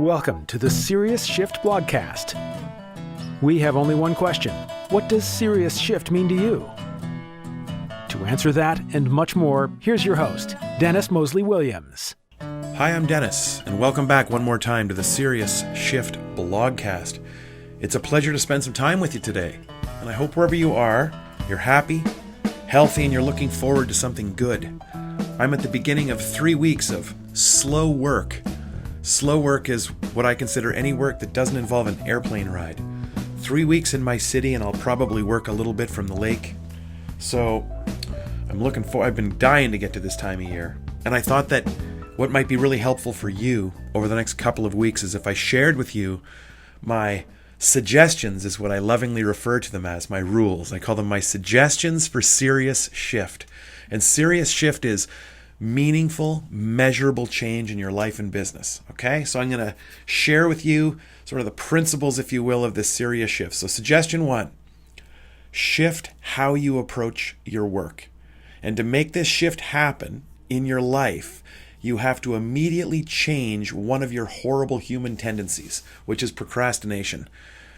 Welcome to the Serious Shift blogcast. We have only one question. What does serious shift mean to you? To answer that and much more, here's your host, Dennis Moseley-Williams. Hi, I'm Dennis, and welcome back one more time to the Serious Shift blogcast. It's a pleasure to spend some time with you today, and I hope wherever you are, you're happy, healthy, and you're looking forward to something good. I'm at the beginning of 3 weeks of slow work. Slow work is what I consider any work that doesn't involve an airplane ride. 3 weeks in my city, and I'll probably work a little bit from the lake. So I've been dying to get to this time of year. And I thought that what might be really helpful for you over the next couple of weeks is if I shared with you my suggestions, is what I lovingly refer to them as, my rules. I call them my suggestions for serious shift. And serious shift is meaningful, measurable change in your life and business. Okay? So I'm going to share with you sort of the principles, if you will, of this serious shift. So suggestion 1, shift how you approach your work. And to make this shift happen in your life, you have to immediately change one of your horrible human tendencies, which is procrastination,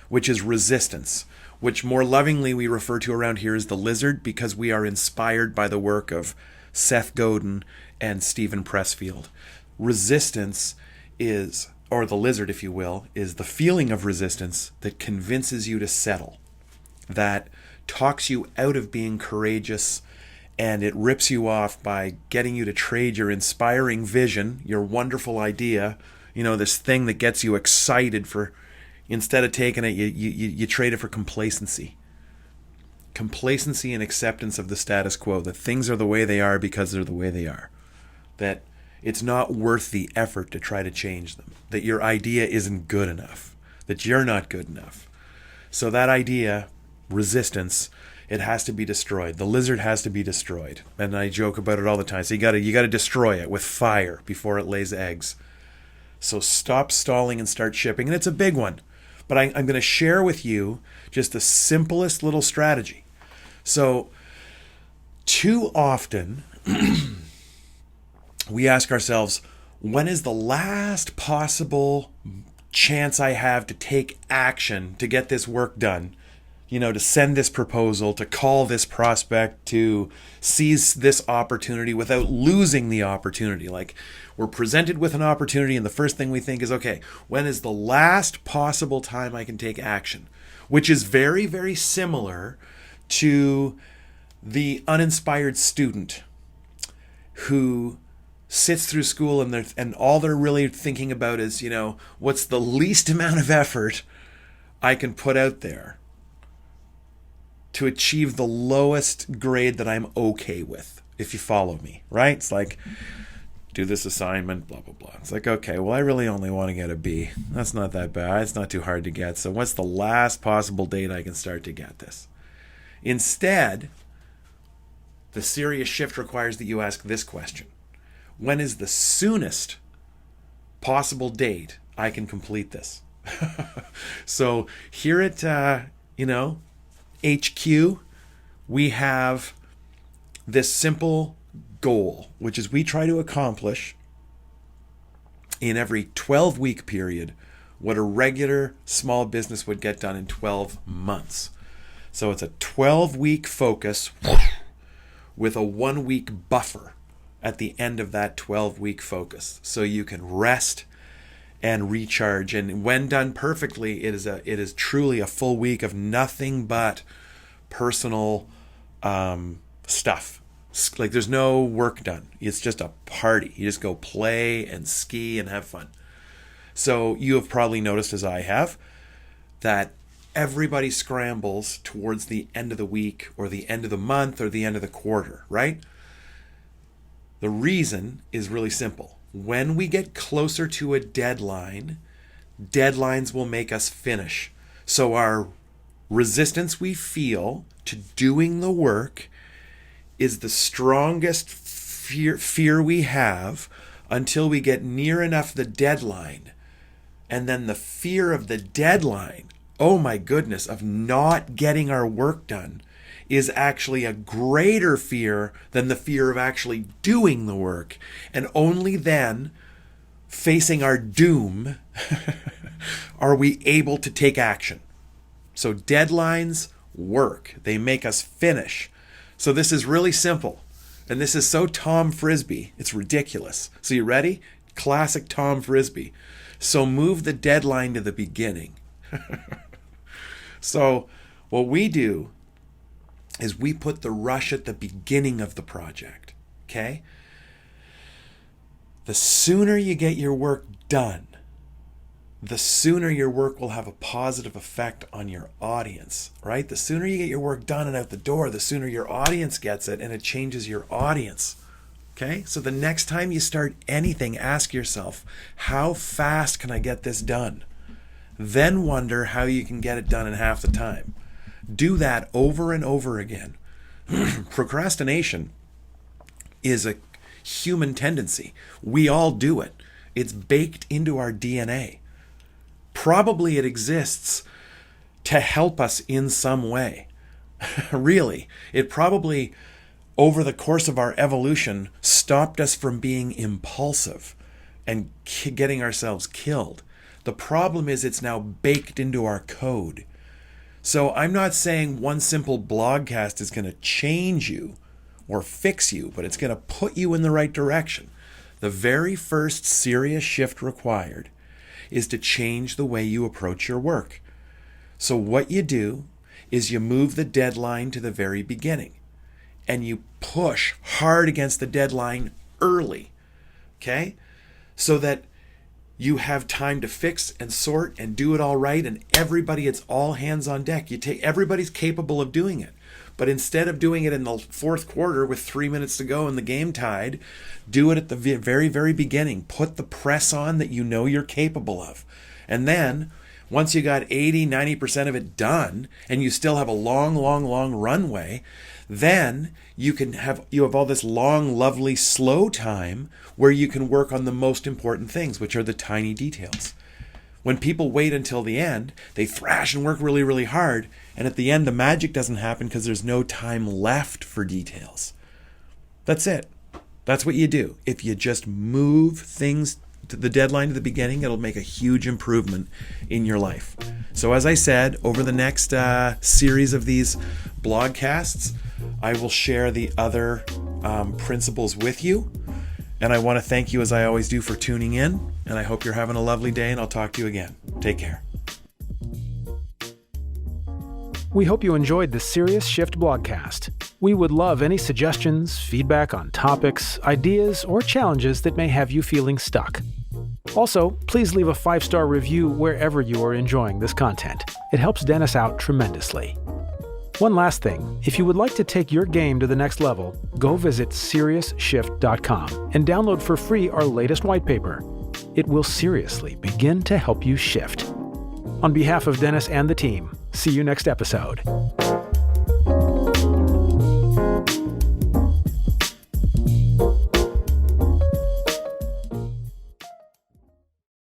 which is resistance, which more lovingly we refer to around here as the lizard, because we are inspired by the work of Seth Godin and Stephen Pressfield. Resistance is, or the lizard, if you will, is the feeling of resistance that convinces you to settle, that talks you out of being courageous, and it rips you off by getting you to trade your inspiring vision, your wonderful idea, this thing that gets you excited for, instead of taking it, you trade it for complacency. Complacency and acceptance of the status quo, that things are the way they are because they're the way they are, that it's not worth the effort to try to change them, that your idea isn't good enough, that you're not good enough. So that idea, resistance, it has to be destroyed. The lizard has to be destroyed. And I joke about it all the time. So you got to destroy it with fire before it lays eggs. So stop stalling and start shipping. And it's a big one. But I'm going to share with you just the simplest little strategy. So too often we ask ourselves, when is the last possible chance I have to take action to get this work done? To send this proposal, to call this prospect, to seize this opportunity without losing the opportunity. Like, we're presented with an opportunity and the first thing we think is, okay, when is the last possible time I can take action? Which is very, very similar to the uninspired student who sits through school and all they're really thinking about is, what's the least amount of effort I can put out there to achieve the lowest grade that I'm okay with, if you follow me, right? It's like, do this assignment, blah, blah, blah. It's like, okay, well, I really only want to get a B. That's not that bad. It's not too hard to get. So what's the last possible date I can start to get this? Instead, the serious shift requires that you ask this question. When is the soonest possible date I can complete this? So here at, HQ, we have this simple goal, which is we try to accomplish in every 12-week period what a regular small business would get done in 12 months. So it's a 12-week focus with a 1-week buffer at the end of that 12-week focus, so you can rest and recharge. And when done perfectly, it is truly a full week of nothing but personal stuff. Like, there's no work done. It's just a party. You just go play and ski and have fun. So you have probably noticed, as I have, that everybody scrambles towards the end of the week or the end of the month or the end of the quarter, right? The reason is really simple. When we get closer to a deadline, deadlines will make us finish. So our resistance we feel to doing the work is the strongest fear we have until we get near enough the deadline. And then the fear of the deadline, oh my goodness, of not getting our work done, is actually a greater fear than the fear of actually doing the work. And only then facing our doom, are we able to take action? So deadlines work. They make us finish. So this is really simple. And this is so Tom Frisbee. It's ridiculous. So you ready? Classic Tom Frisbee. So move the deadline to the beginning. So what we do is we put the rush at the beginning of the project. Okay? The sooner you get your work done, the sooner your work will have a positive effect on your audience, right? The sooner you get your work done and out the door, the sooner your audience gets it and it changes your audience. Okay? So the next time you start anything, ask yourself, how fast can I get this done? Then wonder how you can get it done in half the time. Do that over and over again. Procrastination is a human tendency. We all do it. It's baked into our DNA. Probably it exists to help us in some way. Really, it probably, over the course of our evolution, stopped us from being impulsive and getting ourselves killed. The problem is it's now baked into our code. So I'm not saying one simple blogcast is going to change you or fix you, but it's going to put you in the right direction. The very first serious shift required is to change the way you approach your work. So what you do is you move the deadline to the very beginning and you push hard against the deadline early, okay? So that you have time to fix and sort and do it all right, and everybody, it's all hands on deck. Everybody's capable of doing it. But instead of doing it in the fourth quarter with 3 minutes to go and the game tied, do it at the very, very beginning. Put the press on that you know you're capable of. And then once you got 80-90% of it done and you still have a long runway, then you have all this long, lovely, slow time where you can work on the most important things, which are the tiny details. When people wait until the end, they thrash and work really, really hard. And at the end, the magic doesn't happen because there's no time left for details. That's it. That's what you do. If you just move things to the deadline to the beginning, it'll make a huge improvement in your life. So as I said, over the next series of these blogcasts, I will share the other principles with you. And I want to thank you, as I always do, for tuning in. And I hope you're having a lovely day, and I'll talk to you again. Take care. We hope you enjoyed the Serious Shift blogcast. We would love any suggestions, feedback on topics, ideas, or challenges that may have you feeling stuck. Also, please leave a 5-star review wherever you are enjoying this content. It helps Dennis out tremendously. One last thing, if you would like to take your game to the next level, go visit SeriousShift.com and download for free our latest white paper. It will seriously begin to help you shift. On behalf of Dennis and the team, see you next episode.